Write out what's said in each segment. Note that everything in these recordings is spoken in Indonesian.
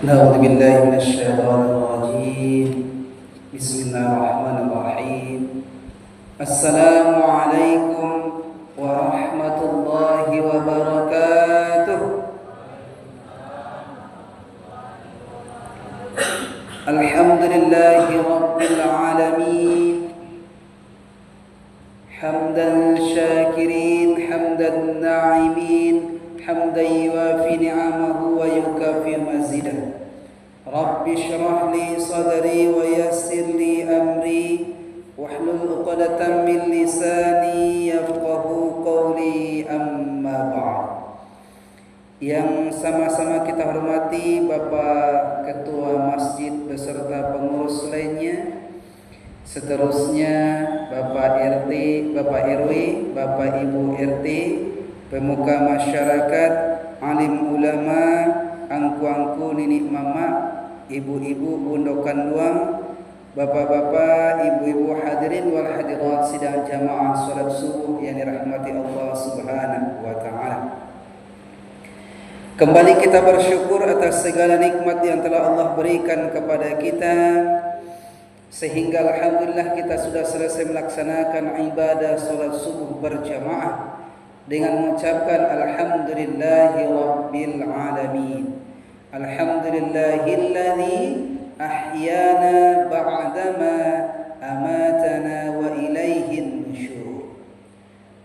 نعوذ بالله من الشيطان الرجيم. بسم الله الرحمن الرحيم. السلام عليكم ورحمة الله وبركاته. الحمد لله رب العالمين، حمدا الشاكرين حمدا الناعمين حمدا يوافي نعمه ويكافئ مزيده. رب اشرح لي صدري ويسر لي أمري واحلل عقدة من لساني يفقه قولي. أما بعد. Yang sama-sama kita hormati Bapak Ketua Masjid beserta pengurus lainnya, seterusnya Bapak RT, Bapak RW, Bapak Ibu RT, pemuka masyarakat, alim ulama, angku-angku, nenek mama, ibu-ibu bundokan luang, bapak-bapak, ibu-ibu hadirin wal hadirat sidang jamaah salat subuh yang dirahmati Allah Subhanahu wa taala. Kembali kita bersyukur atas segala nikmat yang telah Allah berikan kepada kita, sehingga alhamdulillah kita sudah selesai melaksanakan ibadah salat subuh berjamaah dengan mengucapkan alhamdulillahi rabbil alamin. Alhamdulillahilladzi ahyana ba'dama amatana wa ilaihin nusyur.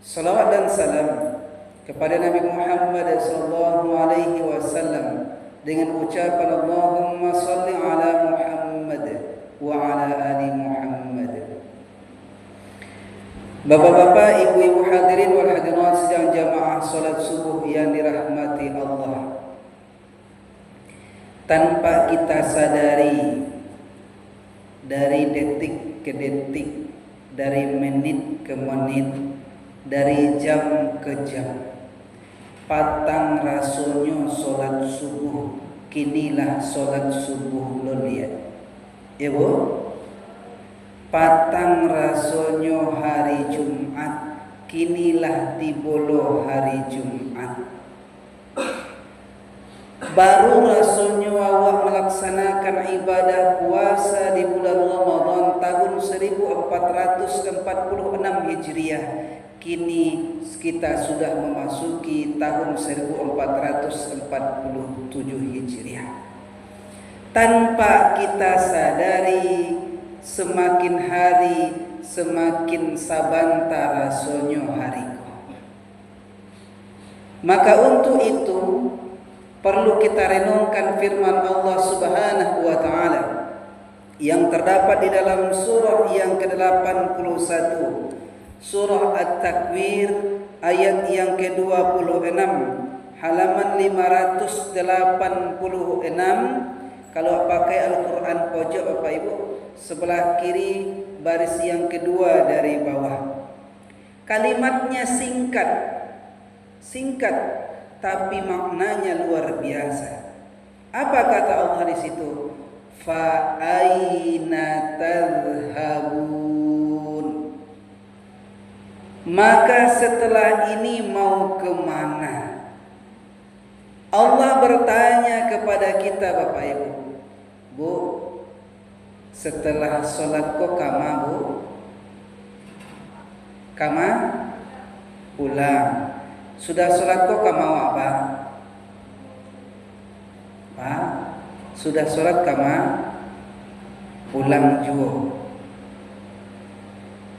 Salawat dan salam kepada Nabi Muhammad sallallahu alaihi wasallam dengan ucapan Allahumma salli ala Muhammad wa ala ali Muhammad. Bapak-bapak, ibu-ibu hadirin wal hadirat sidang jamaah salat subuh yang dirahmati Allah. Tanpa kita sadari, dari detik ke detik, dari menit ke menit, dari jam ke jam, patang rasulnya salat subuh, kinilah salat subuh lo lihat. Ya bu, patang rasulnya hari Jumat, kinilah tibolo hari Jumat. Baru rasulnya awak melaksanakan ibadah puasa di bulan Ramadan tahun 1446 Hijriah. Kini kita sudah memasuki tahun 1447 Hijriah. Tanpa kita sadari, semakin hari semakin sabanta rasonyo hariku. Maka untuk itu perlu kita renungkan firman Allah Subhanahu wa taala yang terdapat di dalam surah yang ke-81, surah At-Takwir ayat yang ke-26, halaman 586. Kalau pakai Al-Quran pojok Bapak Ibu, sebelah kiri baris yang kedua dari bawah. Kalimatnya singkat tapi maknanya luar biasa. Apa kata Allah di situ? Fa aina tadhhabun? Maka setelah ini mau kemana? Allah bertanya kepada kita Bapak Ibu. Bu, setelah sholat kok kama bu? Kama pulang. Sudah sholat kok kama apa? Pak, sudah sholat kama pulang juga.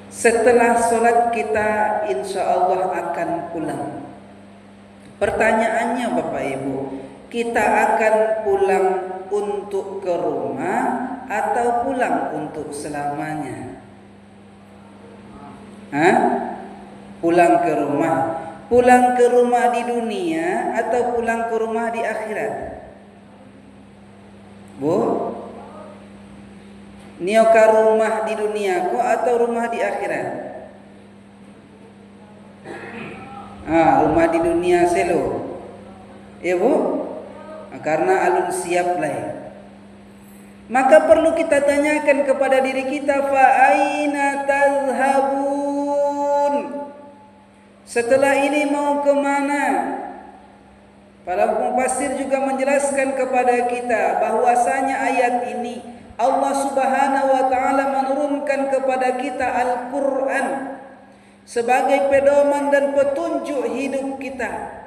Setelah sholat kita insya Allah akan pulang. Pertanyaannya Bapak Ibu, kita akan pulang untuk ke rumah atau pulang untuk selamanya? Pulang ke rumah. Pulang ke rumah di dunia atau pulang ke rumah di akhirat? Bu, nioka rumah di dunia kok atau rumah di akhirat? Rumah di dunia selo. Ya bu, karena alun siap lah. Maka perlu kita tanyakan kepada diri kita, fa aina tadhhabun? Setelah ini mau kemana? Para mufassir juga menjelaskan kepada kita bahwasanya ayat ini Allah Subhanahu wa taala menurunkan kepada kita Al-Qur'an sebagai pedoman dan petunjuk hidup kita.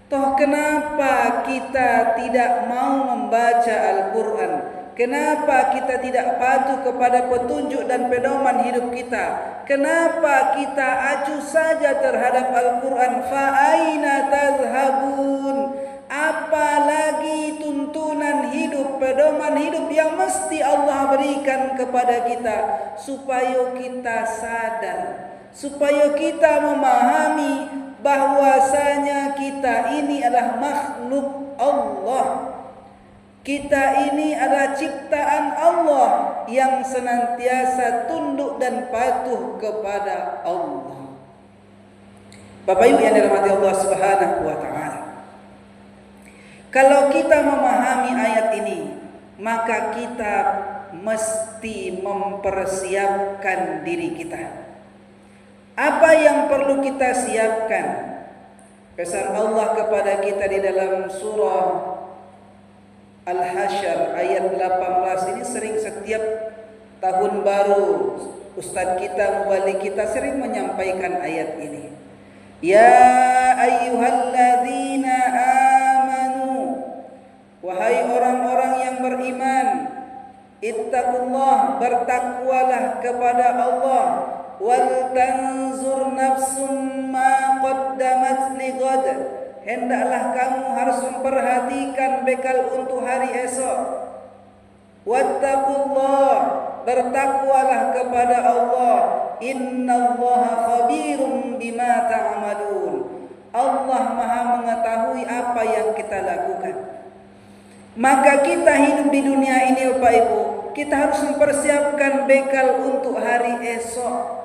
Toh kenapa kita tidak mau membaca Al-Qur'an? Kenapa kita tidak patuh kepada petunjuk dan pedoman hidup kita? Kenapa kita acuh saja terhadap Al-Quran? Fa'aina tadhhabun? Apalagi tuntunan hidup, pedoman hidup yang mesti Allah berikan kepada kita, supaya kita sadar, supaya kita memahami bahwasanya kita ini adalah makhluk Allah. Kita ini adalah ciptaan Allah yang senantiasa tunduk dan patuh kepada Allah. Bapak Ibu yang dirahmati Allah Subhanahu wa taala. Kalau kita memahami ayat ini, maka kita mesti mempersiapkan diri kita. Apa yang perlu kita siapkan? Pesan Allah kepada kita di dalam surah Al-Hasyr ayat 18 ini sering setiap tahun baru ustaz kita, mubalik kita sering menyampaikan ayat ini. Ya ayyuhalladzina amanu, wahai orang-orang yang beriman, ittaqullah, bertakwalah kepada Allah, wal tanzur nafsum ma qaddamat lighad, hendaklah kamu harus memperhatikan bekal untuk hari esok. Wattaqullah, bertakwalah kepada Allah. Innallaha khabirum bima ta'malun. Allah Maha mengetahui apa yang kita lakukan. Maka kita hidup di dunia ini Bapak Ibu, kita harus mempersiapkan bekal untuk hari esok.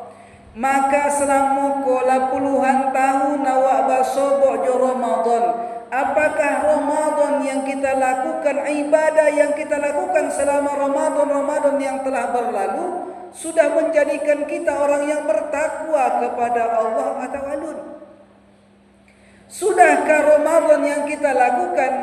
Maka selama puluhan tahun awak basobok jo Ramadan, apakah Ramadan yang kita lakukan, ibadah yang kita lakukan selama Ramadan yang telah berlalu sudah menjadikan kita orang yang bertakwa kepada Allah atau alun? Sudahkah Ramadan yang kita lakukan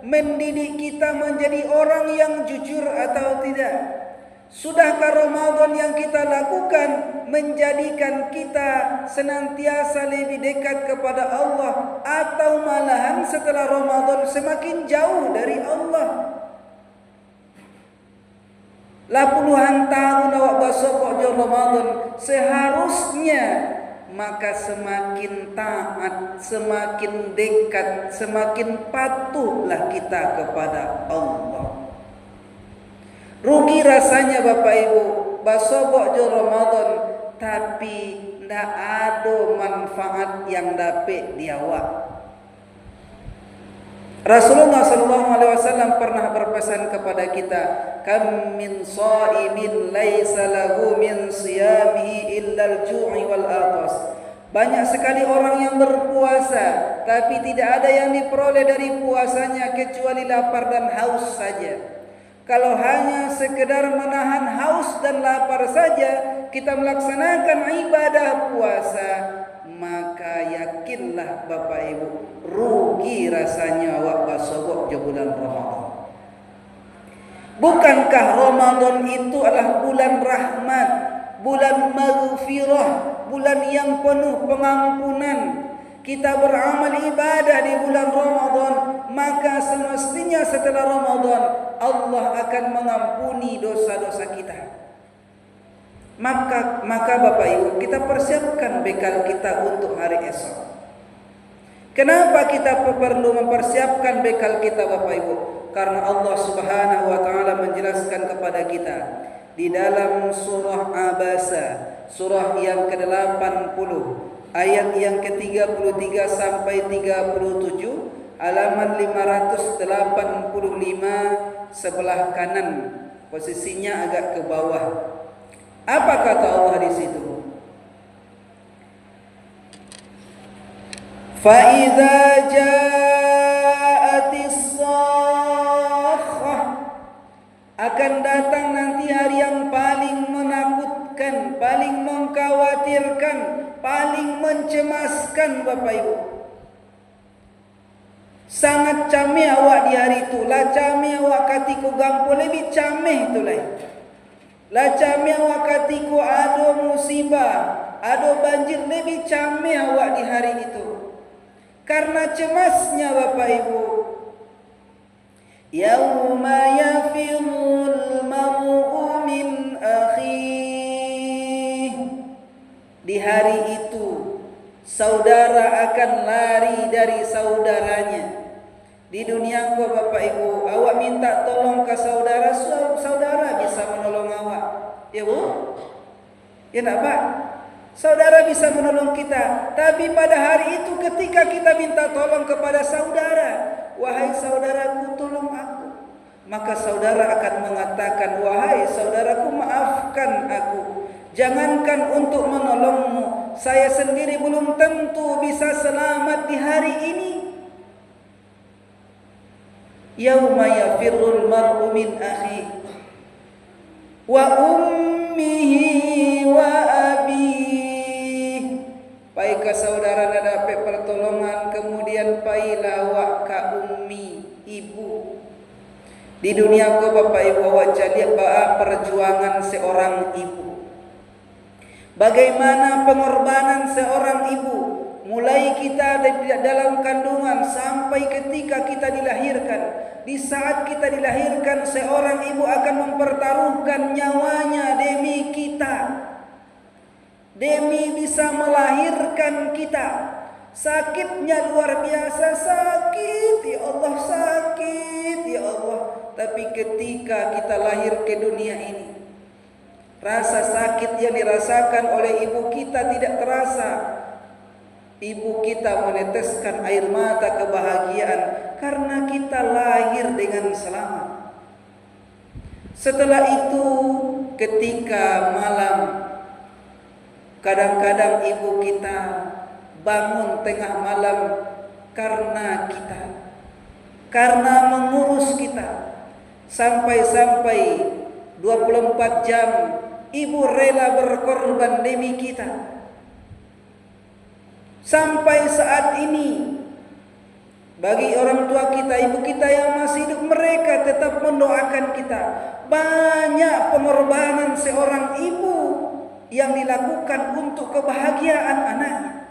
mendidik kita menjadi orang yang jujur atau tidak? Sudahkah Ramadan yang kita lakukan menjadikan kita senantiasa lebih dekat kepada Allah, atau malahan setelah Ramadan semakin jauh dari Allah? Lah puluhan tahun awak basokok di Ramadan, seharusnya maka semakin taat, semakin dekat, semakin patuhlah kita kepada Allah. Rugi rasanya Bapak Ibu basobok jo Ramadan tapi ndak ada manfaat yang dapat diawak. Rasulullah SAW pernah berpesan kepada kita, kam min shaimin laisa lahu min siyamihi illa al-ju'i wal atas. Banyak sekali orang yang berpuasa tapi tidak ada yang diperoleh dari puasanya kecuali lapar dan haus saja. Kalau hanya sekedar menahan haus dan lapar saja kita melaksanakan ibadah puasa, maka yakinlah Bapak Ibu, rugi rasanya awak basobok di bulan Ramadan. Bukankah Ramadan itu adalah bulan rahmat, bulan maghfirah, bulan yang penuh pengampunan? Kita beramal ibadah di bulan Ramadan, maka semestinya setelah Ramadan Allah akan mengampuni dosa-dosa kita. Maka Bapak Ibu, kita persiapkan bekal kita untuk hari esok. Kenapa kita perlu mempersiapkan bekal kita Bapak Ibu? Karena Allah Subhanahu wa taala menjelaskan kepada kita di dalam surah Abasa, surah yang ke-80, ayat yang ke-33 sampai 37, halaman 585 sebelah kanan, posisinya agak ke bawah. Apa kata Allah di situ? Fa idza ja'atis sakhah, akan datang nanti hari yang paling menakutkan, paling mengkhawatirkan, paling mencemaskan Bapak Ibu. sangat cameh awak di hari itu. Lah cameh awak katiku gampo lebih cameh tu lain. Lah cameh awak katiku ada musibah, ada banjir, lebih cameh awak di hari itu. Karena cemasnya Bapak Ibu. Yauma yafirul mar'u min akhih. Di hari itu saudara akan lari dari saudaranya. Di dunia kau Bapak Ibu, awak minta tolong ke saudara, saudara bisa menolong awak. Ya Bu? Ya nak Pak? Saudara bisa menolong kita. Tapi pada hari itu ketika kita minta tolong kepada saudara, wahai saudaraku tolong aku, maka saudara akan mengatakan, wahai saudaraku maafkan aku. Jangankan untuk menolongmu, saya sendiri belum tentu bisa selamat di hari ini. Yauma yafirrul mar'u min akhihi wa ummihi wa abihi. Pai ke saudara nak dapat pertolongan, kemudian pailah awak ke ummi, ibu. Di dunia ko Bapak Ibu awak jadi perjuangan seorang ibu. Bagaimana pengorbanan seorang ibu, mulai kita dalam kandungan sampai ketika kita dilahirkan. Di saat kita dilahirkan, seorang ibu akan mempertaruhkan nyawanya demi kita, demi bisa melahirkan kita. Sakitnya luar biasa, sakit ya Allah, sakit ya Allah. Tapi ketika kita lahir ke dunia ini, rasa sakit yang dirasakan oleh ibu kita tidak terasa. Ibu kita meneteskan air mata kebahagiaan karena kita lahir dengan selamat. Setelah itu ketika malam, kadang-kadang ibu kita bangun tengah malam karena kita, karena mengurus kita. Sampai-sampai 24 jam ibu rela berkorban demi kita. Sampai saat ini, bagi orang tua kita, ibu kita yang masih hidup, mereka tetap mendoakan kita. Banyak pengorbanan seorang ibu yang dilakukan untuk kebahagiaan anaknya.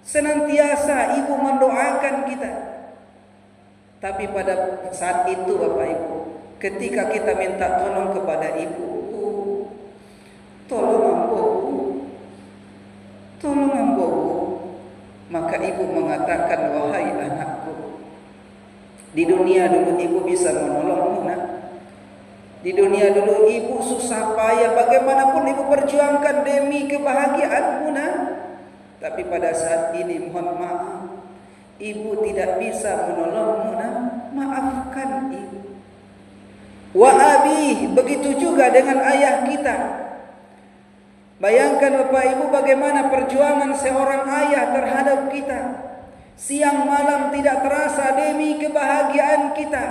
Senantiasa ibu mendoakan kita. Tapi pada saat itu Bapak Ibu, ketika kita minta tolong kepada ibu, tolong amboku, maka ibu mengatakan, wahai anakku, di dunia dulu ibu bisa menolongmu nak. Di dunia dulu ibu susah payah, bagaimanapun ibu perjuangkan demi kebahagiaanmu nak. Tapi pada saat ini mohon maaf, ibu tidak bisa menolongmu nak. Maafkan ibu. Wa abi, begitu juga dengan ayah kita. Bayangkan Bapak Ibu bagaimana perjuangan seorang ayah terhadap kita. Siang malam tidak terasa demi kebahagiaan kita.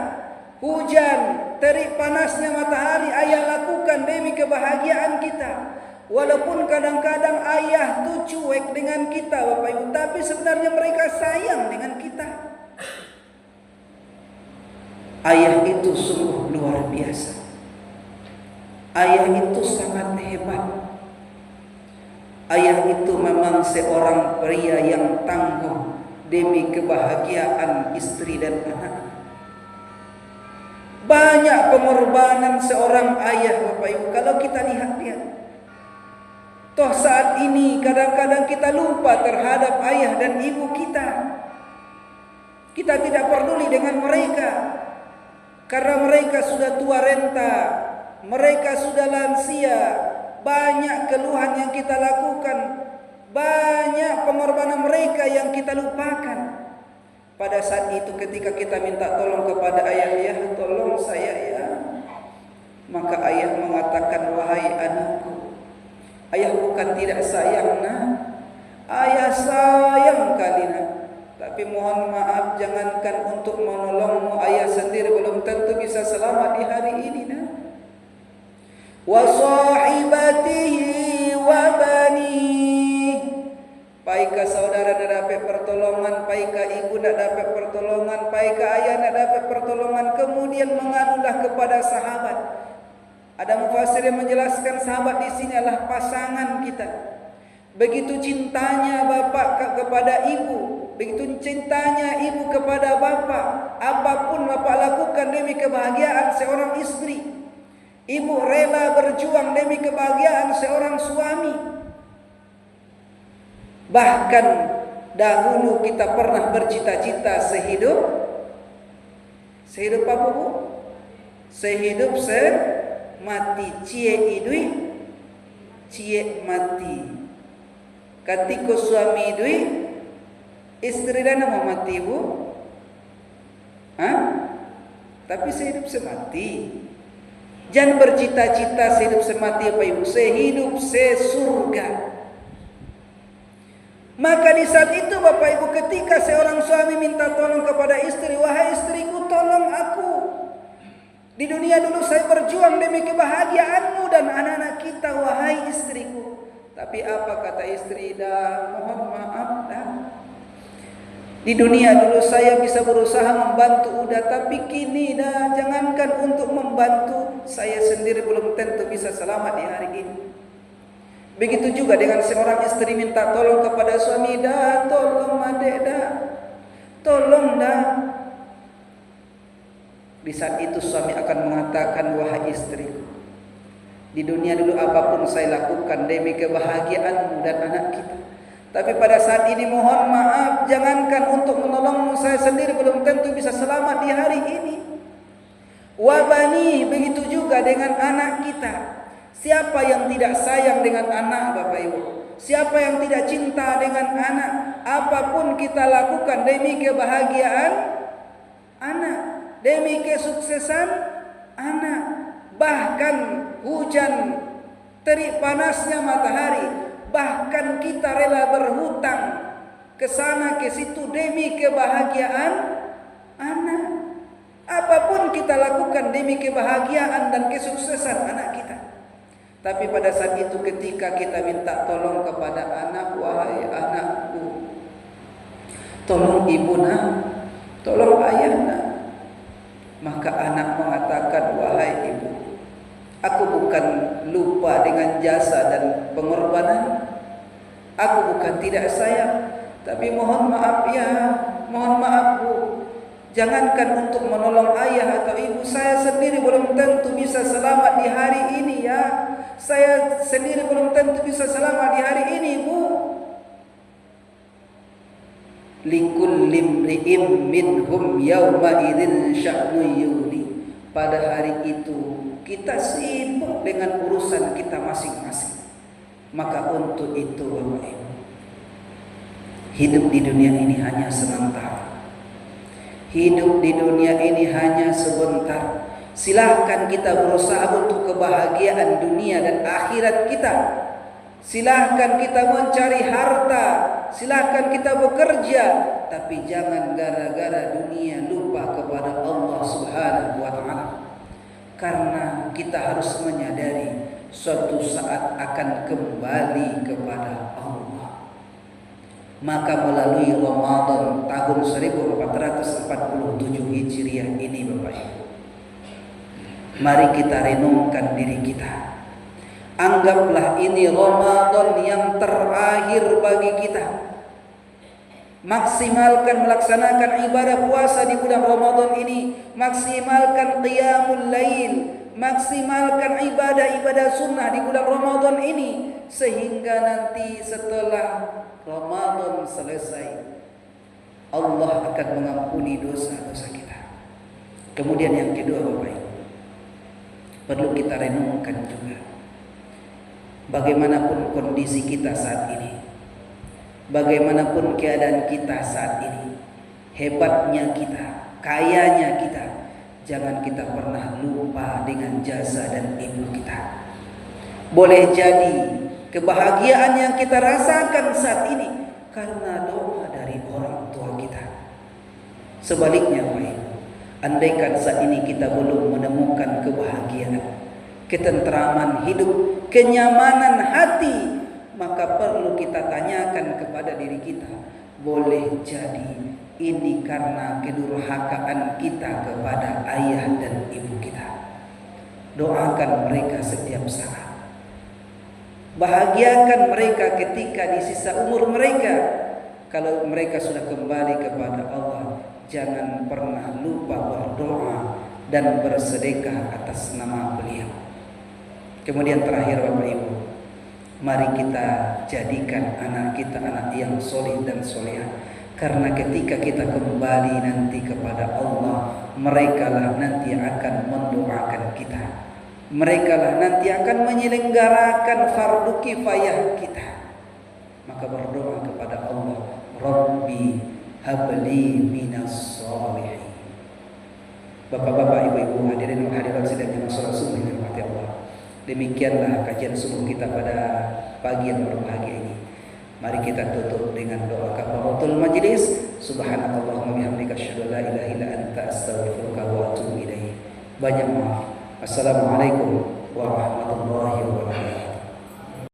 Hujan, terik panasnya matahari ayah lakukan demi kebahagiaan kita. Walaupun kadang-kadang ayah tu cuek dengan kita Bapak Ibu, tapi sebenarnya mereka sayang dengan kita. Ayah itu sungguh luar biasa. Ayah itu sangat hebat. Ayah itu memang seorang pria yang tangguh demi kebahagiaan istri dan anak. Banyak pengorbanan seorang ayah Bapak Ibu kalau kita lihat-lihat. Toh saat ini kadang-kadang kita lupa terhadap ayah dan ibu kita. Kita tidak peduli dengan mereka. Karena mereka sudah tua renta, mereka sudah lansia. Banyak keluhan yang kita lakukan, banyak pengorbanan mereka yang kita lupakan. Pada saat itu ketika kita minta tolong kepada ayah, ya tolong saya ya, maka ayah mengatakan, wahai anakku, ayah bukan tidak sayang nak, ayah sayang kali nak. Tapi mohon maaf, jangankan untuk menolongmu, ayah sendiri belum tentu bisa selamat di hari ini nak. Wa sahibatihi wa bani. Baik paika saudara nak dapat pertolongan, paika ibu nak dapat pertolongan, paika ayah nak dapat pertolongan, kemudian mengadulah kepada sahabat. Ada mufassir yang menjelaskan sahabat di sini adalah pasangan kita. Begitu cintanya bapak kepada ibu, begitu cintanya ibu kepada bapak, apapun bapak lakukan demi kebahagiaan seorang istri, ibu rela berjuang demi kebahagiaan seorang suami. Bahkan dahulu kita pernah bercita-cita sehidup apa bu? Sehidup semati, cie idui, cie mati. Ketika suami idui, istri dan mau mati bu, tapi sehidup semati. Jangan bercita-cita sehidup semati apa ibu, sehidup sesurga. Maka di saat itu bapak ibu, ketika seorang suami minta tolong kepada istri, wahai istriku tolong aku. Di dunia dulu saya berjuang demi kebahagiaanmu dan anak-anak kita, wahai istriku. Tapi apa kata istri? Dah, mohon maaf dah. Di dunia dulu saya bisa berusaha membantu udah, tapi kini dah jangankan untuk membantu, saya sendiri belum tentu bisa selamat di hari ini. Begitu juga dengan seorang istri minta tolong kepada suami, dah tolong adek dah, tolong dah. Di saat itu suami akan mengatakan, wahai istriku, di dunia dulu apapun saya lakukan demi kebahagiaanmu dan anak kita. Tapi pada saat ini mohon maaf, jangankan untuk menolongmu, saya sendiri belum tentu bisa selamat di hari ini. Wabani, begitu juga dengan anak kita. Siapa yang tidak sayang dengan anak Bapak Ibu? Siapa yang tidak cinta dengan anak? Apapun kita lakukan demi kebahagiaan anak, demi kesuksesan anak. Bahkan hujan, terik panasnya matahari, bahkan kita rela berhutang ke sana ke situ demi kebahagiaan anak. Apapun kita lakukan demi kebahagiaan dan kesuksesan anak kita. Tapi pada saat itu ketika kita minta tolong kepada anak, wahai anakku, tolong ibu nak, tolong ayah nak, maka anak mengatakan, wahai ibu, aku bukan lupa dengan jasa dan pengorbanan, aku bukan tidak sayang, tapi mohon maaf ya, mohon maaf bu, jangankan untuk menolong ayah atau ibu, saya sendiri belum tentu bisa selamat di hari ini ya. Saya sendiri belum tentu bisa selamat di hari ini bu. Likulli imri'in minhum yawma idzin sya'nu yughni. Pada hari itu kita sibuk dengan urusan kita masing-masing. Maka untuk itu Bapak Ibu, hidup di dunia ini hanya sementara. Hidup di dunia ini hanya sebentar. Silahkan kita berusaha untuk kebahagiaan dunia dan akhirat kita. Silahkan kita mencari harta, silahkan kita bekerja, tapi jangan gara-gara dunia lupa kepada Allah Subhanahu wa Ta'ala. Karena kita harus menyadari suatu saat akan kembali kepada Allah. Maka melalui Ramadan tahun 1447 Hijriah ini Bapak Ibu, mari kita renungkan diri kita. Anggaplah ini Ramadan yang terakhir bagi kita. Maksimalkan melaksanakan ibadah puasa di bulan Ramadan ini. Maksimalkan qiyamul lail. Maksimalkan ibadah-ibadah sunnah di bulan Ramadan ini. Sehingga nanti setelah Ramadan selesai, Allah akan mengampuni dosa-dosa kita. Kemudian yang kedua Bapak Ibu, perlu kita renungkan juga. Bagaimanapun kondisi kita saat ini, bagaimanapun keadaan kita saat ini, hebatnya kita, kayanya kita, jangan kita pernah lupa dengan jasa dan ibu kita. Boleh jadi kebahagiaan yang kita rasakan saat ini karena doa dari orang tua kita. Sebaliknya Pak Ibu, andaikan saat ini kita belum menemukan kebahagiaan, ketentraman hidup, kenyamanan hati, maka perlu kita tanyakan kepada diri kita, boleh jadi ini karena kedurhakaan kita kepada ayah dan ibu kita. Doakan mereka setiap saat. Bahagiakan mereka ketika di sisa umur mereka. Kalau mereka sudah kembali kepada Allah, jangan pernah lupa berdoa dan bersedekah atas nama beliau. Kemudian terakhir Bapak Ibu, mari kita jadikan anak kita anak yang soleh dan solehah. Karena ketika kita kembali nanti kepada Allah, merekalah nanti akan mendoakan kita. Merekalah nanti akan menyelenggarakan fardu kifayah kita. Maka berdoa kepada Allah, Rabbi habli minas solihin. Bapak-bapak, ibu-ibu, hadirin dan hadirat sidang yang salat subuh yang dirahmati Allah. Demikianlah kajian subuh kita pada pagi yang berbahagia ini. Mari kita tutup dengan doa kafaratul majlis. Subhanakallahumma bihamdika asyhadu an la ilaha illa anta astaghfiruka wa atubu ilaik. Banyak maaf. Assalamualaikum warahmatullahi